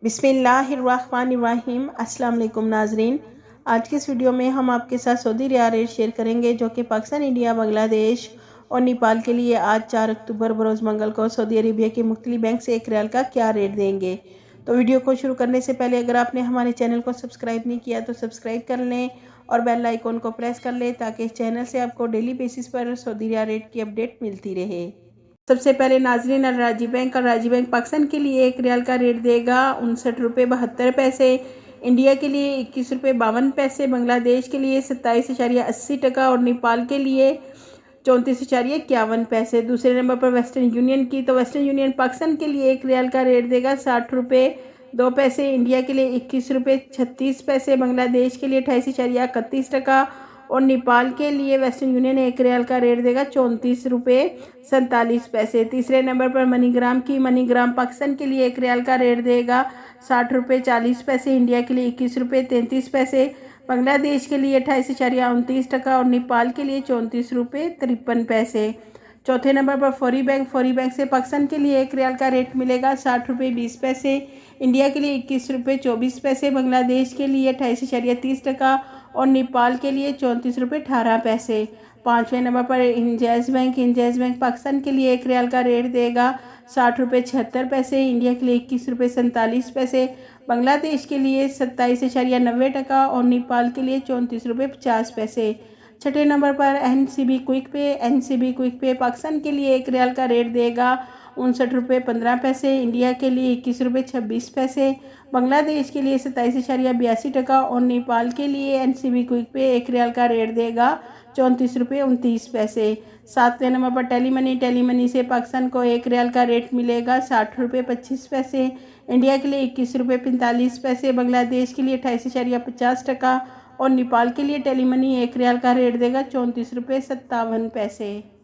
बिस्मिल्लाहिर्रहमानिर्रहीम। अस्सलाम वालेकुम नाजरीन, आज की इस वीडियो में हम आपके साथ सऊदी रियाल रेट शेयर करेंगे जो कि पाकिस्तान, इंडिया, बांग्लादेश और नेपाल के लिए आज 4 अक्टूबर बरोज़ मंगल को सऊदी अरेबिया के मुख्तलिफ बैंक से 1 रियाल का क्या रेट देंगे। तो वीडियो को शुरू करने से पहले अगर आपने हमारे चैनल को सब्सक्राइब नहीं किया तो सब्सक्राइब कर लें और बेल आइकन को प्रेस कर लें ताकि इस चैनल से आपको डेली बेसिस पर सऊदी रियाल रेट की अपडेट मिलती रहे। सबसे पहले नाजरीन, अल राजी बैंक पाकिस्तान के लिए 1 रियाल का रेट देगा 59.72 रुपये। इंडिया के लिए 21.52 रुपये, बांग्लादेश के लिए 27.80 और नेपाल के लिए 34.51। दूसरे नंबर पर वेस्टर्न यूनियन की, तो वेस्टर्न यूनियन पाकिस्तान के लिए 1 रियाल का रेट देगा 60.02, इंडिया के लिए 21.36, बांग्लादेश के लिए 28.31 और नेपाल के लिए वेस्टर्न यूनियन 1 रियाल का रेट देगा 34.47। तीसरे नंबर पर मनीग्राम की, मनीग्राम पाकिस्तान के लिए 1 रियाल का रेट देगा 60.40, इंडिया के लिए 21.33, बांग्लादेश के लिए 28.29 और नेपाल के लिए 34.53। चौथे नंबर पर फौरी बैंक से पाकिस्तान के लिए 1 रियाल का रेट मिलेगा 60.20, इंडिया के लिए 21.24, बांग्लादेश के लिए 28.30 और नेपाल के लिए 34.18। पाँचवें नंबर पर इंजैज़ बैंक पाकिस्तान के लिए 1 रियाल का रेट देगा 60.76, इंडिया के लिए 21.47, बांग्लादेश के लिए 27.90 और नेपाल के लिए 34.50। छठे नंबर पर एनसीबी क्विक पे पाकिस्तान के लिए 1 रियाल का रेट देगा 59.15, इंडिया के लिए 21.26, बांग्लादेश के लिए 27.82 और नेपाल के लिए एनसीबी क्विक पे 1 रियाल का रेट देगा 34.29। सातवें नंबर पर टेलीमनी से पाकिस्तान को 1 रियाल का रेट मिलेगा 60.25, इंडिया के लिए 21.45, बांग्लादेश के लिए 28.50 और नेपाल के लिए टेलीमनी 1 रियाल का रेट देगा 34.57।